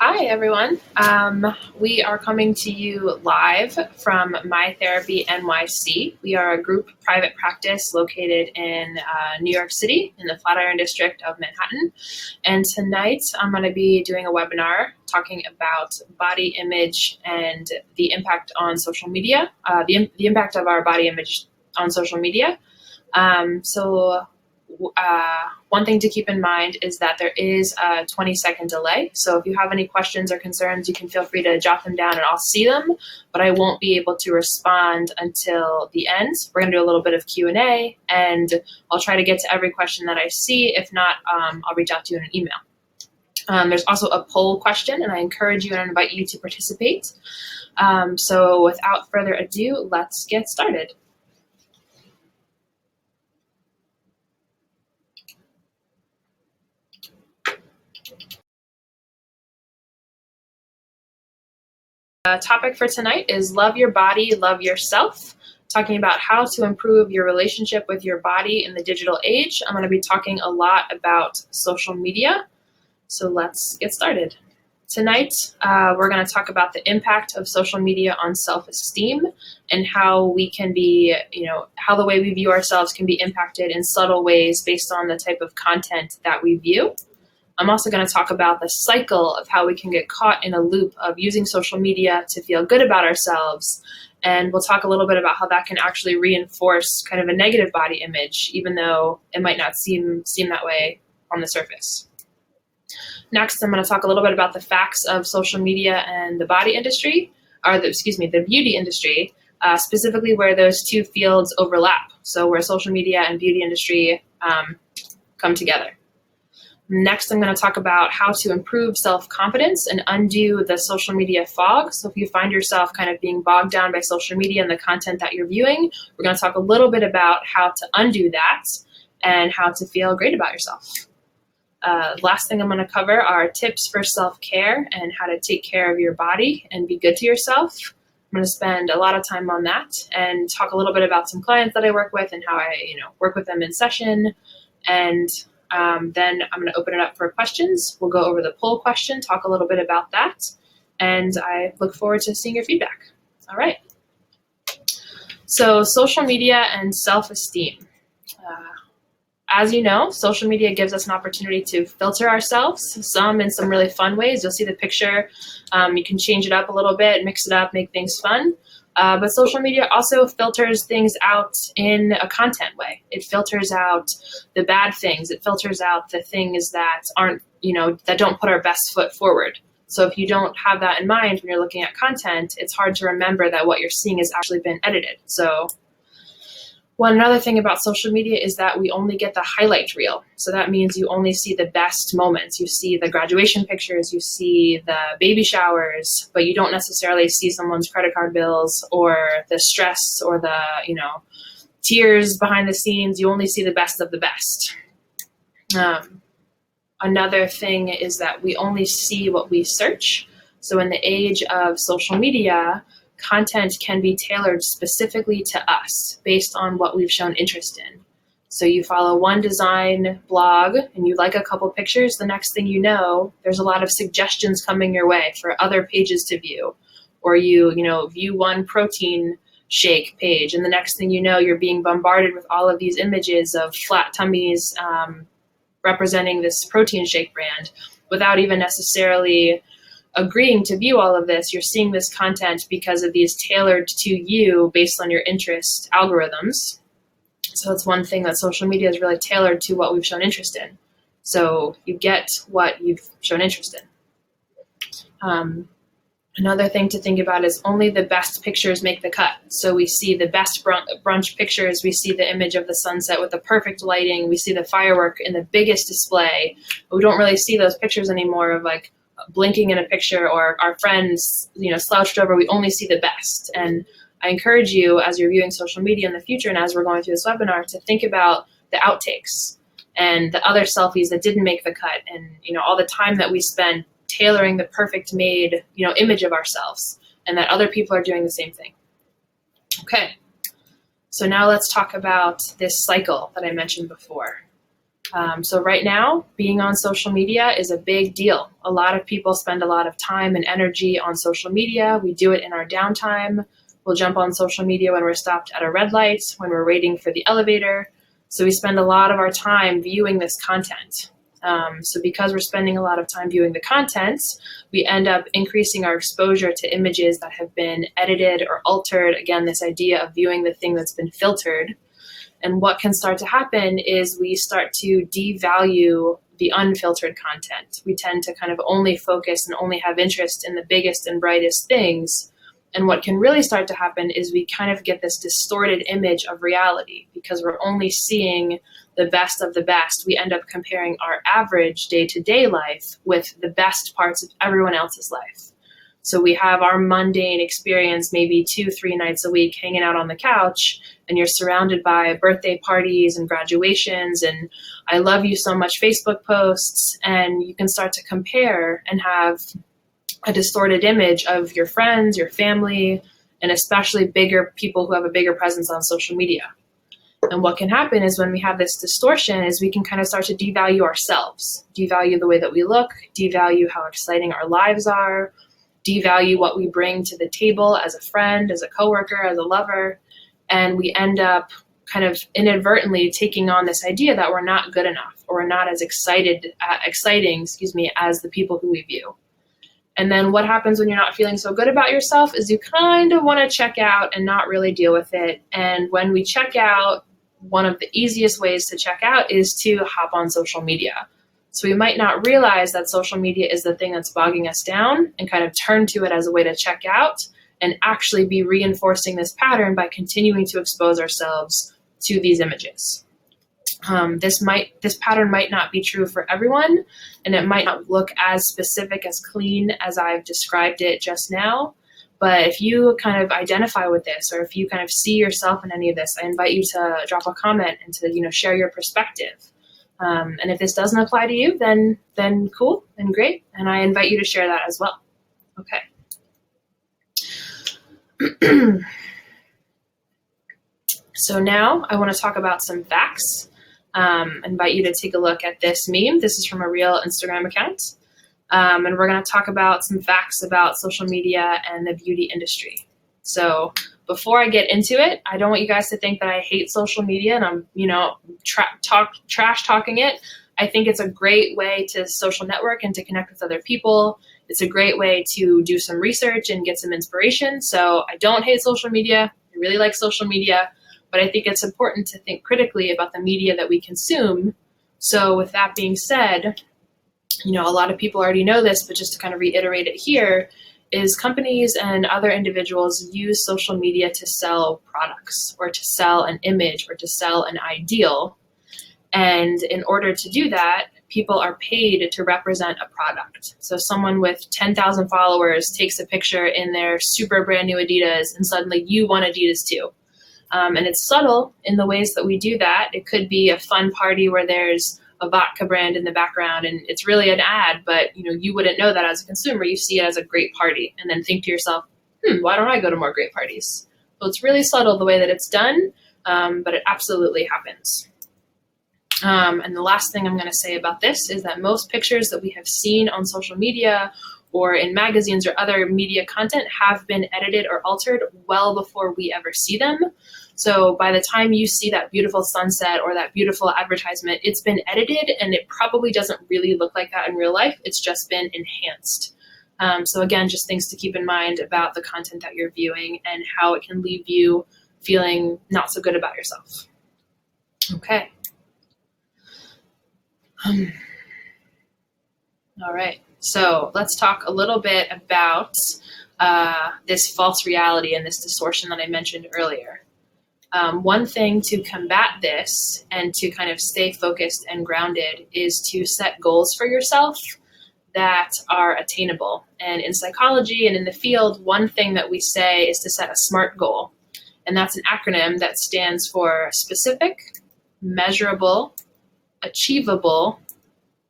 Hi, everyone. We are coming to you live from My Therapy NYC. We are a group private practice located in New York City in the Flatiron District of Manhattan. And tonight I'm going to be doing a webinar talking about body image and the impact on social media, the impact of our body image on social media. One thing to keep in mind is that there is a 20-second delay. So if you have any questions or concerns, you can feel free to jot them down and I'll see them, but I won't be able to respond until the end. We're going to do a little bit of Q&A and I'll try to get to every question that I see. If not, I'll reach out to you in an email. There's also a poll question and I encourage you and invite you to participate. So without further ado, let's get started. Topic for tonight is love your body, love yourself, talking about how to improve your relationship with your body in the digital age. I'm going to be talking a lot about social media, so let's get started. Tonight, we're going to talk about the impact of social media on self-esteem and how we can be, how the way we view ourselves can be impacted in subtle ways based on the type of content that we view. I'm also going to talk about the cycle of how we can get caught in a loop of using social media to feel good about ourselves. And we'll talk a little bit about how that can actually reinforce kind of a negative body image, even though it might not seem that way on the surface. Next, I'm going to talk a little bit about the facts of social media and the body industry, or the beauty industry, specifically where those two fields overlap. So where social media and beauty industry come together. Next, I'm going to talk about how to improve self-confidence and undo the social media fog. So if you find yourself kind of being bogged down by social media and the content that you're viewing, we're going to talk a little bit about how to undo that and how to feel great about yourself. Last thing I'm going to cover are tips for self-care and how to take care of your body and be good to yourself. I'm going to spend a lot of time on that and talk a little bit about some clients that I work with and how I work with them in session. And then I'm going to open it up for questions. We'll go over the poll question, talk a little bit about that, and I look forward to seeing your feedback. All right. So social media and self-esteem. As you know, social media gives us an opportunity to filter ourselves, some in some really fun ways. You'll see the picture. You can change it up a little bit, mix it up, make things fun. But social media also filters things out in a content way. It filters out the bad things. It filters out the things that aren't, that don't put our best foot forward. So if you don't have that in mind when you're looking at content, it's hard to remember that what you're seeing has actually been edited. So another thing about social media is that we only get the highlight reel. So that means you only see the best moments. You see the graduation pictures, you see the baby showers, but you don't necessarily see someone's credit card bills or the stress or the, tears behind the scenes. You only see the best of the best. Another thing is that we only see what we search. So in the age of social media, content can be tailored specifically to us based on what we've shown interest in. So you follow one design blog and you like a couple pictures, the next thing you know, there's a lot of suggestions coming your way for other pages to view. Or you view one protein shake page and the next thing you know, you're being bombarded with all of these images of flat tummies representing this protein shake brand without even necessarily agreeing to view all of this. You're seeing this content because of these tailored to you based on your interest algorithms. So it's one thing that social media is really tailored to what we've shown interest in. So you get what you've shown interest in. Another thing to think about is only the best pictures make the cut. So we see the best brunch pictures. We see the image of the sunset with the perfect lighting. We see the firework in the biggest display. But we don't really see those pictures anymore of like blinking in a picture or our friends, slouched over. We only see the best. And I encourage you as you're viewing social media in the future and as we're going through this webinar to think about the outtakes and the other selfies that didn't make the cut and, all the time that we spend tailoring the perfect made, image of ourselves and that other people are doing the same thing. Okay. So now let's talk about this cycle that I mentioned before. So right now, being on social media is a big deal. A lot of people spend a lot of time and energy on social media. We do it in our downtime. We'll jump on social media when we're stopped at a red light, when we're waiting for the elevator. So we spend a lot of our time viewing this content. So because we're spending a lot of time viewing the content, we end up increasing our exposure to images that have been edited or altered. Again, this idea of viewing the thing that's been filtered. And what can start to happen is we start to devalue the unfiltered content. We tend to kind of only focus and only have interest in the biggest and brightest things. And what can really start to happen is we kind of get this distorted image of reality because we're only seeing the best of the best. We end up comparing our average day-to-day life with the best parts of everyone else's life. So we have our mundane experience maybe 2-3 nights a week hanging out on the couch, and you're surrounded by birthday parties and graduations and I love you so much Facebook posts, and you can start to compare and have a distorted image of your friends, your family, and especially bigger people who have a bigger presence on social media. And what can happen is when we have this distortion is we can kind of start to devalue ourselves, devalue the way that we look, devalue how exciting our lives are, devalue what we bring to the table as a friend, as a coworker, as a lover, and we end up kind of inadvertently taking on this idea that we're not good enough or we're not as exciting, as the people who we view. And then what happens when you're not feeling so good about yourself is you kind of want to check out and not really deal with it. And when we check out, one of the easiest ways to check out is to hop on social media. So we might not realize that social media is the thing that's bogging us down and kind of turn to it as a way to check out and actually be reinforcing this pattern by continuing to expose ourselves to these images. This pattern might not be true for everyone, and it might not look as specific, as clean as I've described it just now. But if you kind of identify with this, or if you kind of see yourself in any of this, I invite you to drop a comment and to share your perspective. And if this doesn't apply to you, then cool and great, and I invite you to share that as well. Okay. So now I want to talk about some facts. Invite you to take a look at this meme. This is from a real Instagram account. And we're going to talk about some facts about social media and the beauty industry. So before I get into it, I don't want you guys to think that I hate social media and I'm, trash talking it. I think it's a great way to social network and to connect with other people. It's a great way to do some research and get some inspiration. So I don't hate social media. I really like social media. But I think it's important to think critically about the media that we consume. So with that being said, a lot of people already know this, but just to kind of reiterate it here, is companies and other individuals use social media to sell products or to sell an image or to sell an ideal. And in order to do that, people are paid to represent a product. So someone with 10,000 followers takes a picture in their super brand new Adidas and suddenly you want Adidas too. And it's subtle in the ways that we do that. It could be a fun party where there's a vodka brand in the background and it's really an ad, but you wouldn't know that as a consumer. You see it as a great party and then think to yourself, why don't I go to more great parties? Well, it's really subtle the way that it's done, but it absolutely happens. And the last thing I'm going to say about this is that most pictures that we have seen on social media or in magazines or other media content have been edited or altered well before we ever see them. So by the time you see that beautiful sunset or that beautiful advertisement, it's been edited and it probably doesn't really look like that in real life. It's just been enhanced. So again, just things to keep in mind about the content that you're viewing and how it can leave you feeling not so good about yourself. Okay. All right. So let's talk a little bit about this false reality and this distortion that I mentioned earlier. One thing to combat this and to kind of stay focused and grounded is to set goals for yourself that are attainable. And in psychology and in the field, one thing that we say is to set a SMART goal. And that's an acronym that stands for specific, measurable, achievable,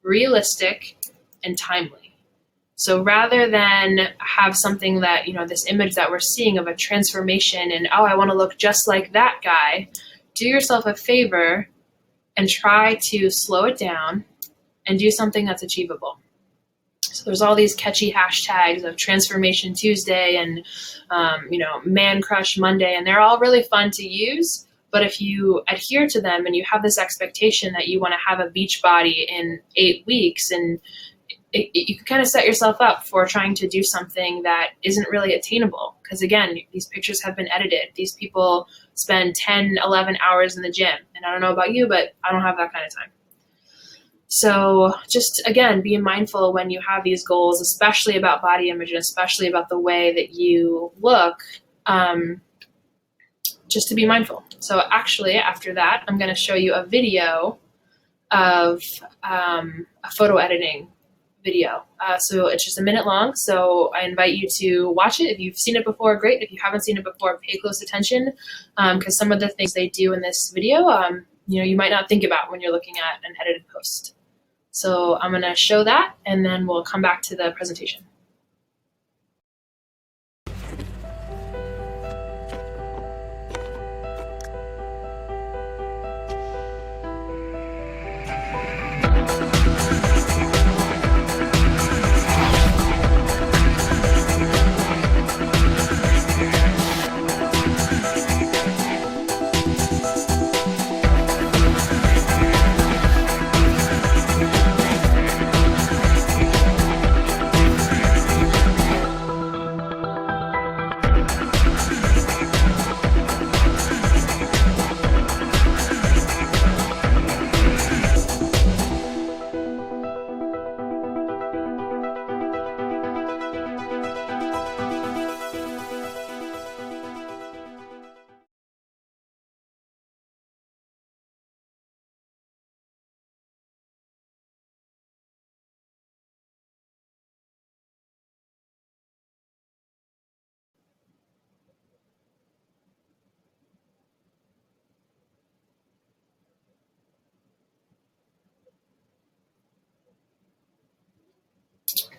realistic, and timely. So rather than have something that, this image that we're seeing of a transformation and, I want to look just like that guy, do yourself a favor and try to slow it down and do something that's achievable. So there's all these catchy hashtags of Transformation Tuesday and, Man Crush Monday, and they're all really fun to use. But if you adhere to them and you have this expectation that you want to have a beach body in 8 weeks, and you can kind of set yourself up for trying to do something that isn't really attainable. Because again, these pictures have been edited. These people spend 10, 11 hours in the gym. And I don't know about you, but I don't have that kind of time. So just, again, being mindful when you have these goals, especially about body image and especially about the way that you look, just to be mindful. So actually, after that, I'm going to show you a video of a photo editing video. So it's just a minute long. So I invite you to watch it. If you've seen it before, great. If you haven't seen it before, pay close attention, because some of the things they do in this video, you might not think about when you're looking at an edited post. So I'm going to show that, and then we'll come back to the presentation.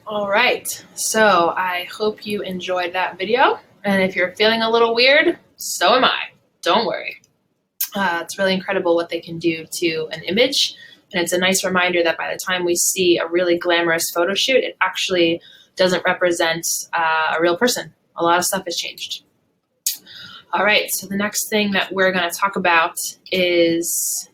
All right, so I hope you enjoyed that video. And if you're feeling a little weird, so am I. Don't worry. It's really incredible what they can do to an image. And it's a nice reminder that by the time we see a really glamorous photo shoot, it actually doesn't represent a real person. A lot of stuff has changed. All right, so the next thing that we're going to talk about is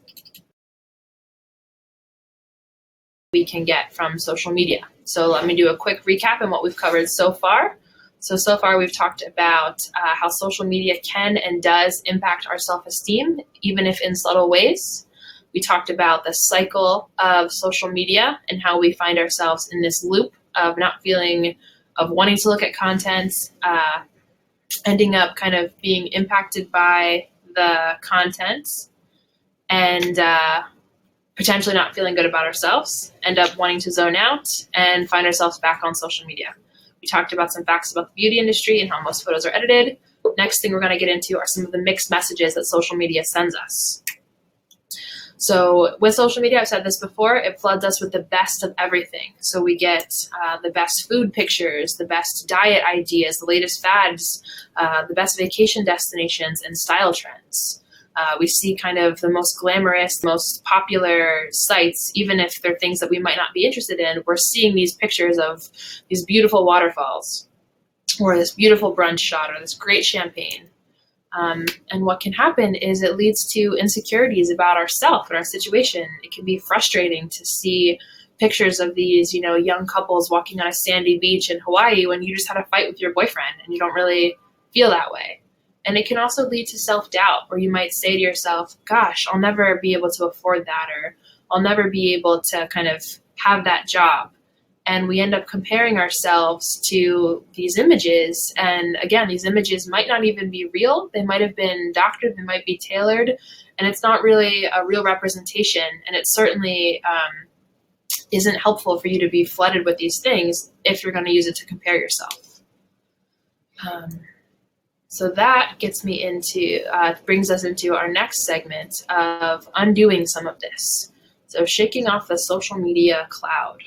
we can get from social media. So let me do a quick recap on what we've covered so far. So far we've talked about how social media can and does impact our self-esteem, even if in subtle ways. We talked about the cycle of social media and how we find ourselves in this loop of wanting to look at content, ending up kind of being impacted by the content, and potentially not feeling good about ourselves, end up wanting to zone out, and find ourselves back on social media. We talked about some facts about the beauty industry and how most photos are edited. Next thing we're going to get into are some of the mixed messages that social media sends us. So with social media, I've said this before, it floods us with the best of everything. So we get the best food pictures, the best diet ideas, the latest fads, the best vacation destinations, and style trends. We see kind of the most glamorous, most popular sites, even if they're things that we might not be interested in. We're seeing these pictures of these beautiful waterfalls, or this beautiful brunch shot, or this great champagne. And what can happen is it leads to insecurities about ourselves and our situation. It can be frustrating to see pictures of these, young couples walking on a sandy beach in Hawaii when you just had a fight with your boyfriend and you don't really feel that way. And it can also lead to self-doubt, where you might say to yourself, gosh, I'll never be able to afford that, or I'll never be able to kind of have that job. And we end up comparing ourselves to these images. And again, these images might not even be real. They might have been doctored, they might be tailored, and it's not really a real representation. And it certainly isn't helpful for you to be flooded with these things if you're going to use it to compare yourself. So that gets me into, brings us into our next segment of undoing some of this. So shaking off the social media cloud.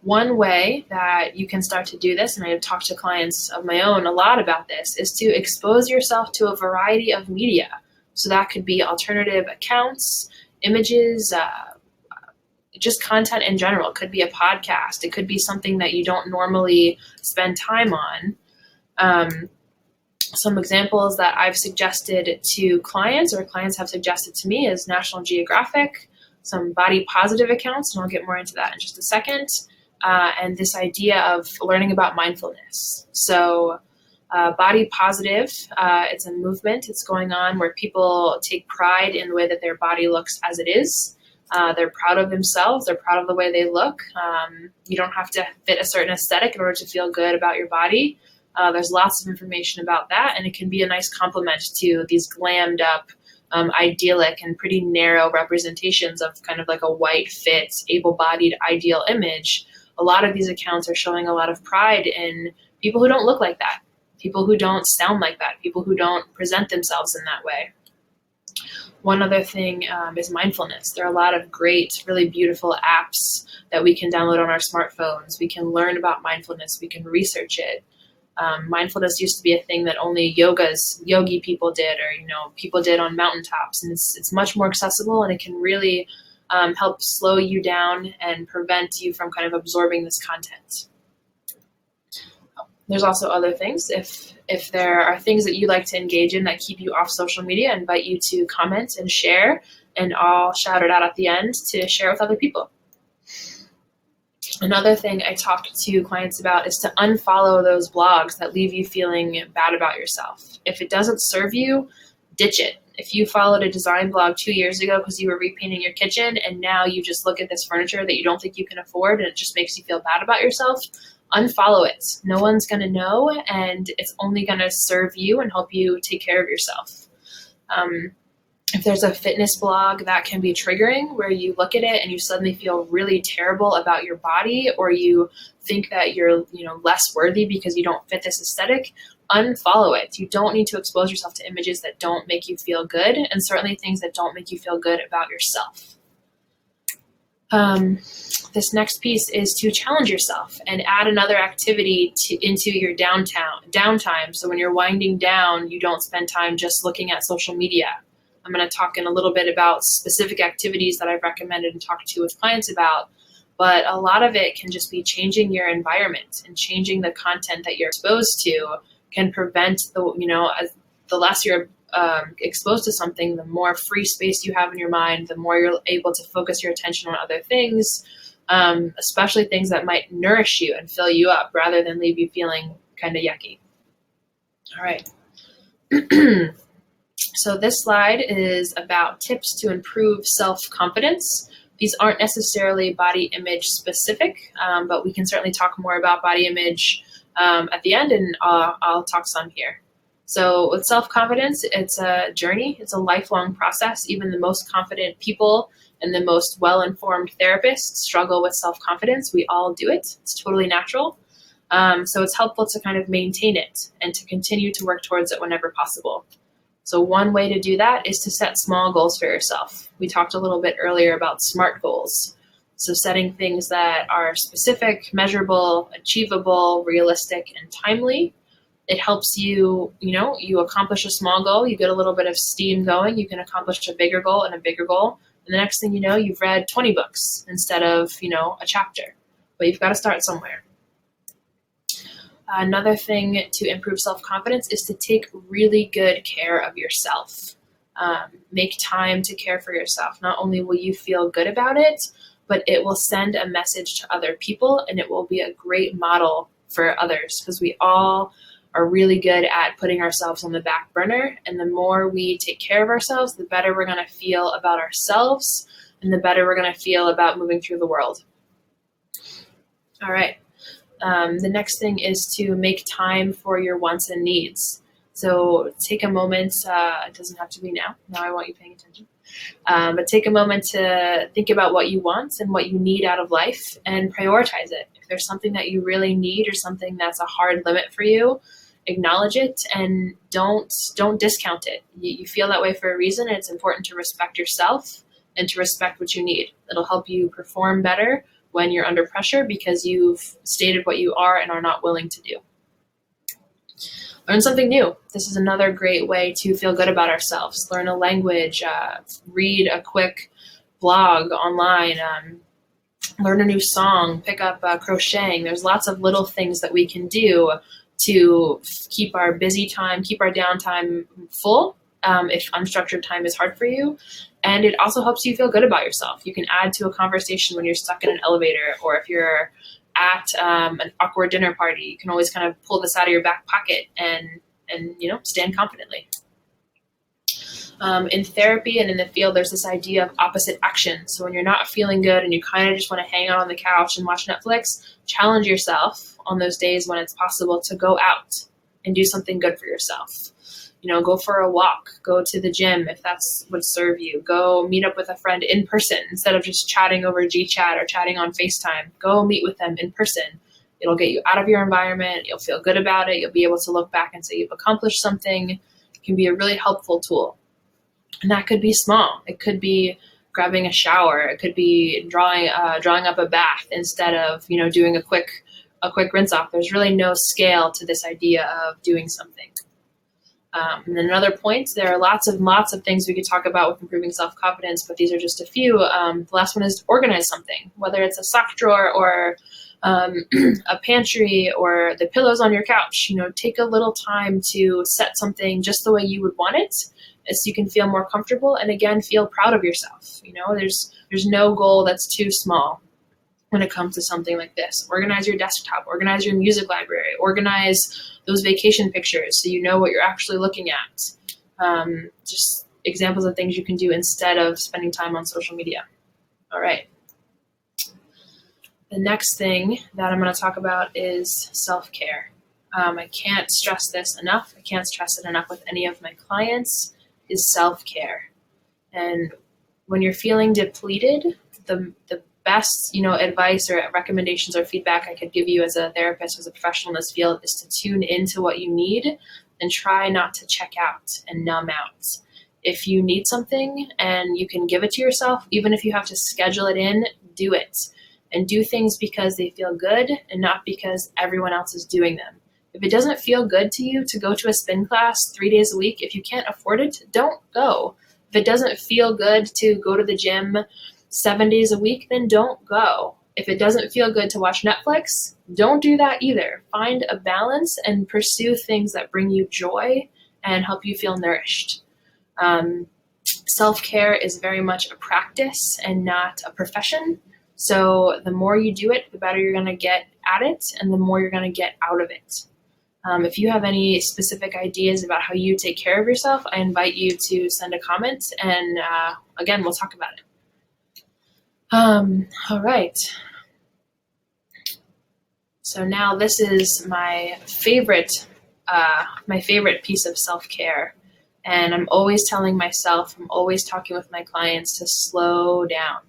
One way that you can start to do this, and I've talked to clients of my own a lot about this, is to expose yourself to a variety of media. So that could be alternative accounts, images, just content in general. It could be a podcast. It could be something that you don't normally spend time on. Some examples that I've suggested to clients or clients have suggested to me is National Geographic, some body positive accounts, and I'll get more into that in just a second, and this idea of learning about mindfulness. So body positive, it's a movement. It's going on where people take pride in the way that their body looks as it is. They're proud of themselves. They're proud of the way they look. You don't have to fit a certain aesthetic in order to feel good about your body. There's lots of information about that, and it can be a nice complement to these glammed up, idyllic and pretty narrow representations of kind of like a white, fit, able-bodied ideal image. A lot of these accounts are showing a lot of pride in people who don't look like that, people who don't sound like that, people who don't present themselves in that way. One other thing is mindfulness. There are a lot of great, really beautiful apps that we can download on our smartphones. We can learn about mindfulness. We can research it. Mindfulness used to be a thing that only yogi people did, or people did on mountaintops, and it's much more accessible, and it can really help slow you down and prevent you from kind of absorbing this content. There's also other things. If there are things that you like to engage in that keep you off social media, I invite you to comment and share, and I'll shout it out at the end to share with other people. Another thing I talk to clients about is to unfollow those blogs that leave you feeling bad about yourself. If it doesn't serve you, ditch it. If you followed a design blog 2 years ago because you were repainting your kitchen and now you just look at this furniture that you don't think you can afford and it just makes you feel bad about yourself, unfollow it. No one's going to know, and it's only going to serve you and help you take care of yourself. If there's a fitness blog, that can be triggering, where you look at it and you suddenly feel really terrible about your body, or you think that you're less worthy because you don't fit this aesthetic. Unfollow it. You don't need to expose yourself to images that don't make you feel good, and certainly things that don't make you feel good about yourself. This next piece is to challenge yourself and add another activity into your downtime. So when you're winding down, you don't spend time just looking at social media. I'm going to talk in a little bit about specific activities that I've recommended and talked to with clients about, but a lot of it can just be changing your environment, and changing the content that you're exposed to can prevent the less you're exposed to something, the more free space you have in your mind, the more you're able to focus your attention on other things, especially things that might nourish you and fill you up rather than leave you feeling kind of yucky. All right. So this slide is about tips to improve self-confidence. These aren't necessarily body image specific, but we can certainly talk more about body image at the end, and I'll talk some here. So with self-confidence, it's a journey. It's a lifelong process. Even the most confident people and the most well-informed therapists struggle with self-confidence. We all do it. It's totally natural. So it's helpful to kind of maintain it and to continue to work towards it whenever possible. So one way to do that is to set small goals for yourself. We talked a little bit earlier about SMART goals. So setting things that are specific, measurable, achievable, realistic, and timely. It helps you, you accomplish a small goal, you get a little bit of steam going, you can accomplish a bigger goal and a bigger goal. And the next thing you know, you've read 20 books instead of, a chapter. But you've got to start somewhere. Another thing to improve self-confidence is to take really good care of yourself. Make time to care for yourself. Not only will you feel good about it, but it will send a message to other people, and it will be a great model for others, because we all are really good at putting ourselves on the back burner. And the more we take care of ourselves, the better we're going to feel about ourselves, and the better we're going to feel about moving through the world. All right. The next thing is to make time for your wants and needs. So take a moment, it doesn't have to be now I want you paying attention, but take a moment to think about what you want and what you need out of life and prioritize it. If there's something that you really need or something that's a hard limit for you, acknowledge it and don't discount it. You feel that way for a reason, and it's important to respect yourself and to respect what you need. It'll help you perform better when you're under pressure because you've stated what you are and are not willing to do. Learn something new. This is another great way to feel good about ourselves. Learn a language, read a quick blog online, learn a new song, pick up crocheting. There's lots of little things that we can do to keep our busy time, keep our downtime full, if unstructured time is hard for you. And it also helps you feel good about yourself. You can add to a conversation when you're stuck in an elevator, or if you're at an awkward dinner party, you can always kind of pull this out of your back pocket and stand confidently. In therapy and in the field, there's this idea of opposite action. So when you're not feeling good and you kind of just want to hang out on the couch and watch Netflix, challenge yourself on those days when it's possible to go out and do something good for yourself. Go for a walk, go to the gym if that's would serve you, go meet up with a friend in person instead of just chatting over GChat or chatting on FaceTime. Go meet with them in person. It'll get you out of your environment. You'll feel good about it. You'll be able to look back and say you've accomplished something. It can be a really helpful tool. And that could be small. It could be grabbing a shower. It could be drawing up a bath instead of doing a quick rinse off. There's really no scale to this idea of doing something. And then another point, there are lots of things we could talk about with improving self-confidence, but these are just a few. The last one is organize something, whether it's a sock drawer or a pantry or the pillows on your couch. Take a little time to set something just the way you would want it, so you can feel more comfortable and again feel proud of yourself. There's no goal that's too small when it comes to something like this. Organize your desktop, organize your music library, organize those vacation pictures so you know what you're actually looking at. Just examples of things you can do instead of spending time on social media. All right. The next thing that I'm going to talk about is self-care. I can't stress this enough. I can't stress it enough with any of my clients, is self-care. And when you're feeling depleted, the best, advice or recommendations or feedback I could give you as a therapist, as a professional in this field, is to tune into what you need and try not to check out and numb out. If you need something and you can give it to yourself, even if you have to schedule it in, do it. And do things because they feel good and not because everyone else is doing them. If it doesn't feel good to you to go to a spin class 3 days a week, if you can't afford it, don't go. If it doesn't feel good to go to the gym 7 days a week, then don't go. If it doesn't feel good to watch Netflix, don't do that either. Find a balance and pursue things that bring you joy and help you feel nourished. Self-care is very much a practice and not a profession. So the more you do it, the better you're going to get at it and the more you're going to get out of it. If you have any specific ideas about how you take care of yourself, I invite you to send a comment and again, we'll talk about it. All right. So now this is my favorite piece of self-care. And I'm always telling myself, I'm always talking with my clients to slow down.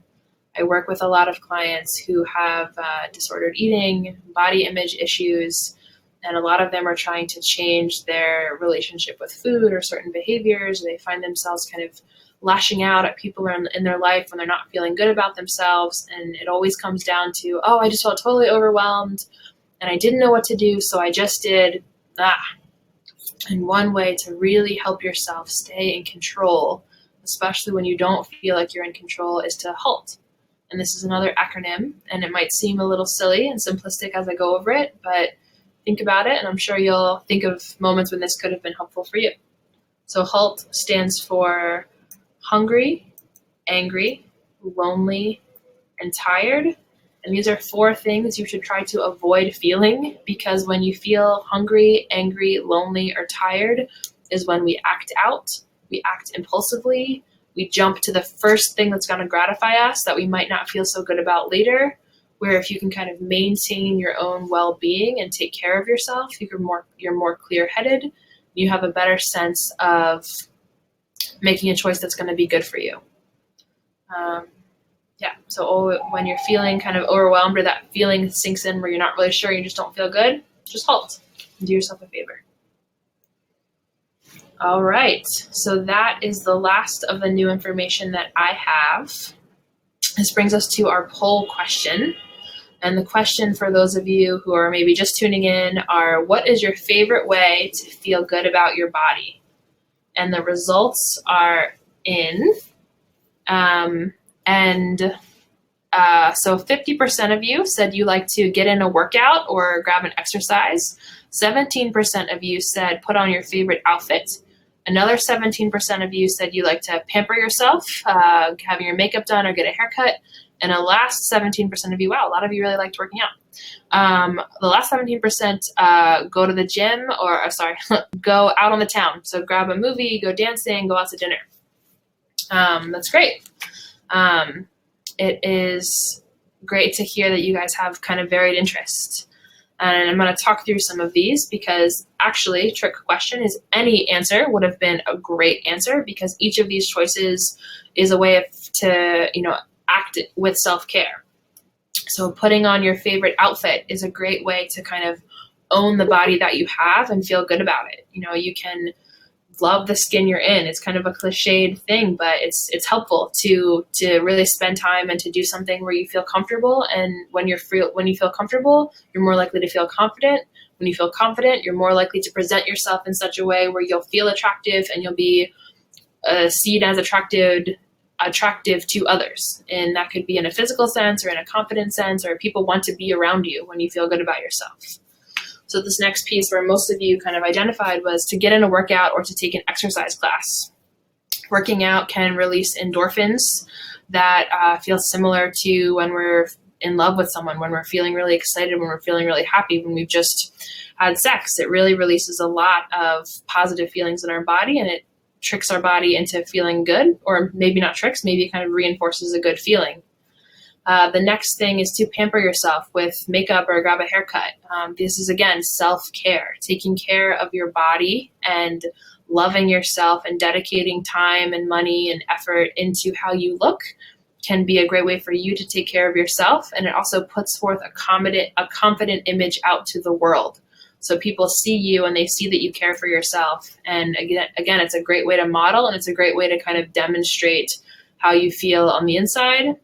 I work with a lot of clients who have disordered eating, body image issues, and a lot of them are trying to change their relationship with food or certain behaviors. They find themselves kind of lashing out at people in their life when they're not feeling good about themselves. And it always comes down to, oh, I just felt totally overwhelmed and I didn't know what to do, so I just did. And one way to really help yourself stay in control, especially when you don't feel like you're in control, is to HALT. And this is another acronym, and it might seem a little silly and simplistic as I go over it, but think about it, and I'm sure you'll think of moments when this could have been helpful for you. So HALT stands for hungry, angry, lonely, and tired. And these are 4 things you should try to avoid feeling, because when you feel hungry, angry, lonely, or tired is when we act out, we act impulsively, we jump to the first thing that's going to gratify us that we might not feel so good about later, where if you can kind of maintain your own well-being and take care of yourself, you're more clear-headed, you have a better sense of making a choice that's going to be good for you. So when you're feeling kind of overwhelmed or that feeling sinks in where you're not really sure, you just don't feel good, just HALT and do yourself a favor. All right, so that is the last of the new information that I have. This brings us to our poll question. And the question for those of you who are maybe just tuning in are, what is your favorite way to feel good about your body? And the results are in. So 50% of you said you like to get in a workout or grab an exercise. 17% of you said put on your favorite outfit. Another 17% of you said you like to pamper yourself, having your makeup done or get a haircut. And the last 17% of you, wow, a lot of you really liked working out. The last 17% go to the gym go out on the town. So grab a movie, go dancing, go out to dinner. That's great. It is great to hear that you guys have kind of varied interests. And I'm going to talk through some of these because actually, trick question is any answer would have been a great answer because each of these choices is a way to act with self-care. So putting on your favorite outfit is a great way to kind of own the body that you have and feel good about it. You can love the skin you're in. It's kind of a cliched thing, but it's helpful to really spend time and to do something where you feel comfortable. And when you feel comfortable, you're more likely to feel confident. When you feel confident, you're more likely to present yourself in such a way where you'll feel attractive and you'll be seen as attractive to others. And that could be in a physical sense or in a confidence sense, or people want to be around you when you feel good about yourself. So this next piece where most of you kind of identified was to get in a workout or to take an exercise class. Working out can release endorphins that feel similar to when we're in love with someone, when we're feeling really excited, when we're feeling really happy, when we've just had sex. It really releases a lot of positive feelings in our body, and it tricks our body into feeling good, or maybe not tricks, maybe it kind of reinforces a good feeling. The next thing is to pamper yourself with makeup or grab a haircut. This is, again, self-care, taking care of your body and loving yourself and dedicating time and money and effort into how you look can be a great way for you to take care of yourself. And it also puts forth a confident image out to the world. So people see you and they see that you care for yourself. And again, it's a great way to model, and it's a great way to kind of demonstrate how you feel on the inside.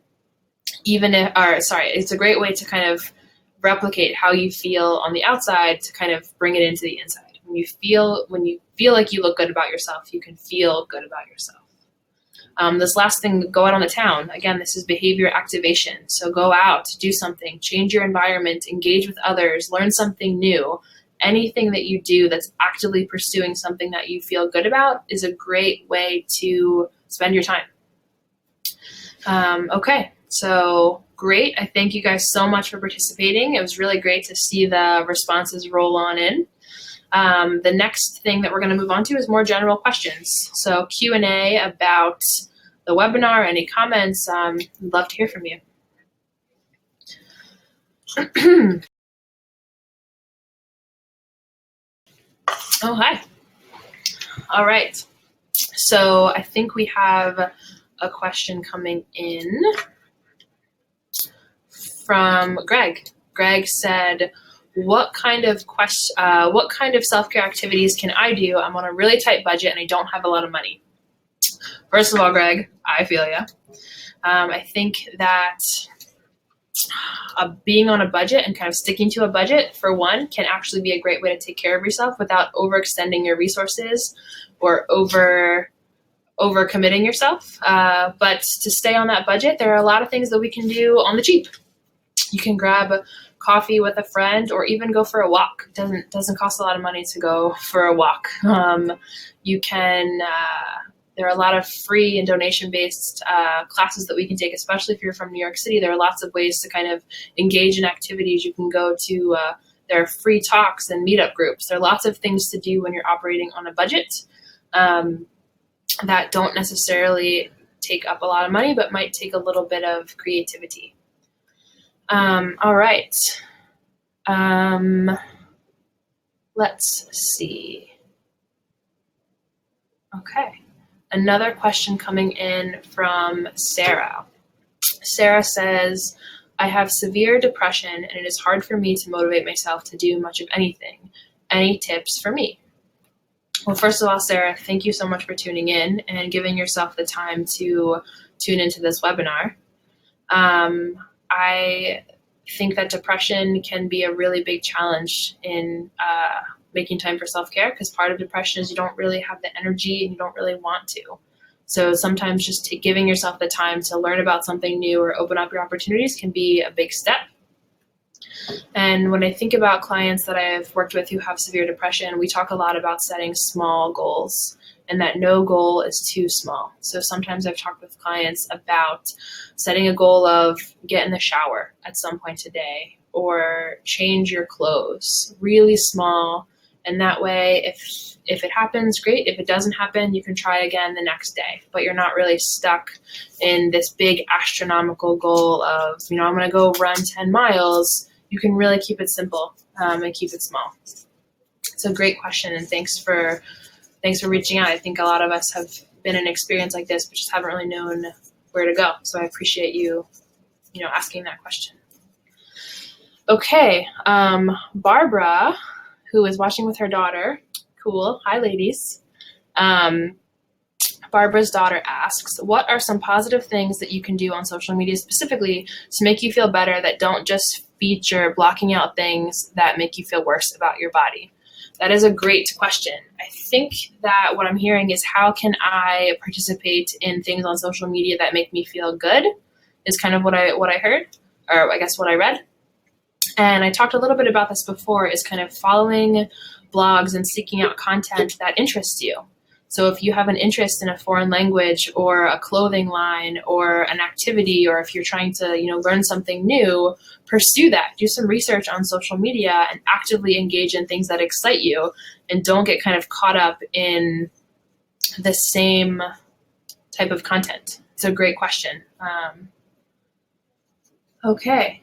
It's a great way to kind of replicate how you feel on the outside to kind of bring it into the inside. When you feel like you look good about yourself, you can feel good about yourself. This last thing, go out on the town. Again, this is behavior activation. So go out, do something, change your environment, engage with others, learn something new. Anything that you do that's actively pursuing something that you feel good about is a great way to spend your time. Okay. So great. I thank you guys so much for participating. It was really great to see the responses roll on in. The next thing that we're going to move on to is more general questions. So Q&A about the webinar, any comments, I'd love to hear from you. Oh, hi. All right. So I think we have a question coming in from Greg. Greg said, what kind of self-care activities can I do? I'm on a really tight budget and I don't have a lot of money. First of all, Greg, I feel ya. I think that being on a budget and kind of sticking to a budget, for one, can actually be a great way to take care of yourself without overextending your resources or overcommitting yourself. But to stay on that budget, there are a lot of things that we can do on the cheap. You can grab coffee with a friend or even go for a walk. It doesn't cost a lot of money to go for a walk. There are a lot of free and donation-based classes that we can take, especially if you're from New York City. There are lots of ways to kind of engage in activities. You can go to, there are free talks and meetup groups. There are lots of things to do when you're operating on a budget that don't necessarily take up a lot of money, but might take a little bit of creativity. All right. Let's see. Okay. Another question coming in from Sarah. Sarah says, I have severe depression and it is hard for me to motivate myself to do much of anything. Any tips for me? Well, first of all, Sarah, thank you so much for tuning in and giving yourself the time to tune into this webinar. I think that depression can be a really big challenge in making time for self-care, because part of depression is you don't really have the energy and you don't really want to. So sometimes just giving yourself the time to learn about something new or open up your opportunities can be a big step. And when I think about clients that I've worked with who have severe depression, we talk a lot about setting small goals, and that no goal is too small. So sometimes I've talked with clients about setting a goal of get in the shower at some point today, or change your clothes, really small. And that way, if it happens, great. If it doesn't happen, you can try again the next day, but you're not really stuck in this big astronomical goal of, I'm going to go run 10 miles. You can really keep it simple and keep it small. It's a great question, and thanks for reaching out. I think a lot of us have been in an experience like this, but just haven't really known where to go. So I appreciate you asking that question. Okay, Barbara, who is watching with her daughter. Cool. Hi, ladies. Barbara's daughter asks, what are some positive things that you can do on social media specifically to make you feel better that don't just feature blocking out things that make you feel worse about your body? That is a great question. I think that what I'm hearing is, how can I participate in things on social media that make me feel good, is kind of what I heard, or I guess what I read. And I talked a little bit about this before, is kind of following blogs and seeking out content that interests you. So if you have an interest in a foreign language or a clothing line or an activity, or if you're trying to, learn something new, pursue that. Do some research on social media and actively engage in things that excite you, and don't get kind of caught up in the same type of content. It's a great question. Okay.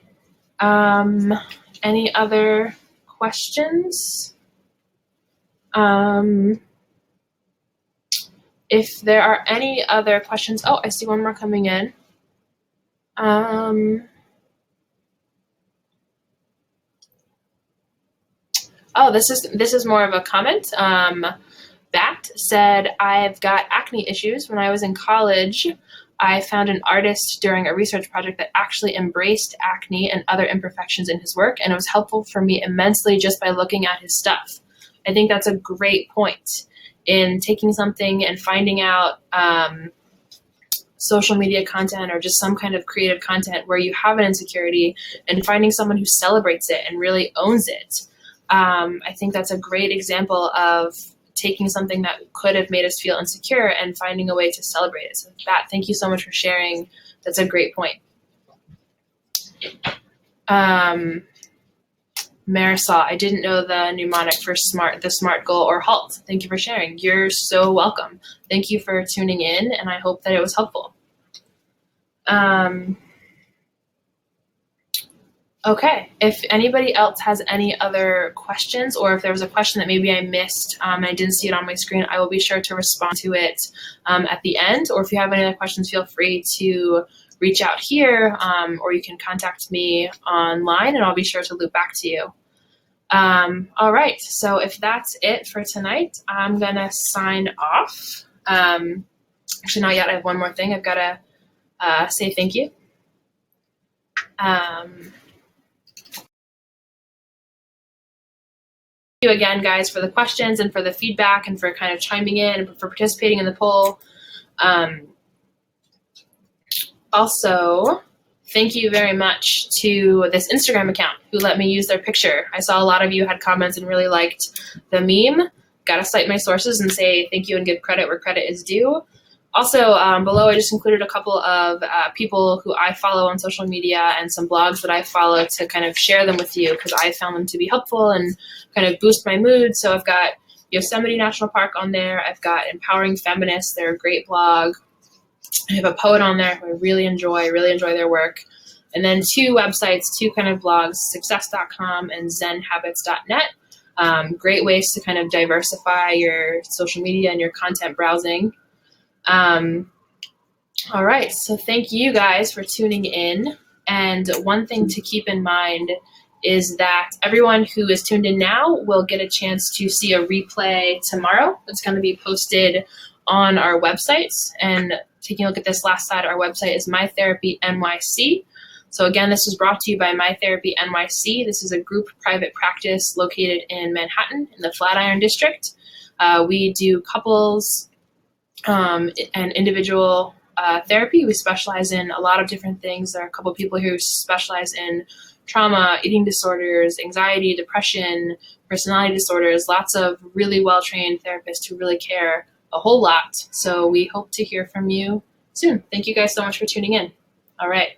Any other questions? If there are any other questions, I see one more coming in. This is more of a comment. Bat said, I've got acne issues. When I was in college, I found an artist during a research project that actually embraced acne and other imperfections in his work, and it was helpful for me immensely just by looking at his stuff. I think that's a great point, in taking something and finding out social media content or just some kind of creative content where you have an insecurity, and finding someone who celebrates it and really owns it. I think that's a great example of taking something that could have made us feel insecure and finding a way to celebrate it. So that, thank you so much for sharing. That's a great point. Marisol, I didn't know the mnemonic for the SMART goal or HALT. Thank you for sharing. You're so welcome. Thank you for tuning in, and I hope that it was helpful. Okay, if anybody else has any other questions, or if there was a question that maybe I missed and I didn't see it on my screen, I will be sure to respond to it at the end. Or if you have any other questions, feel free to reach out here, or you can contact me online, and I'll be sure to loop back to you. All right, so if that's it for tonight, I'm gonna sign off. Actually, not yet. I have one more thing. I've got to say thank you. Thank you again, guys, for the questions and for the feedback and for kind of chiming in and for participating in the poll. Also, thank you very much to this Instagram account who let me use their picture. I saw a lot of you had comments and really liked the meme. Gotta cite my sources and say thank you and give credit where credit is due. Also, below I just included a couple of people who I follow on social media and some blogs that I follow to kind of share them with you, because I found them to be helpful and kind of boost my mood. So I've got Yosemite National Park on there. I've got Empowering Feminists. They're a great blog. I have a poet on there who I really enjoy their work. And then two websites, two kind of blogs, success.com and zenhabits.net. Great ways to kind of diversify your social media and your content browsing. All right, so thank you guys for tuning in. And one thing to keep in mind is that everyone who is tuned in now will get a chance to see a replay tomorrow. It's going to be posted on our websites. And taking a look at this last slide, our website is My Therapy NYC. So again, this was brought to you by My Therapy NYC. This is a group private practice located in Manhattan in the Flatiron District. We do couples and individual therapy. We specialize in a lot of different things. There are a couple of people who specialize in trauma, eating disorders, anxiety, depression, personality disorders, lots of really well-trained therapists who really care a whole lot. So we hope to hear from you soon. Thank you guys so much for tuning in. All right.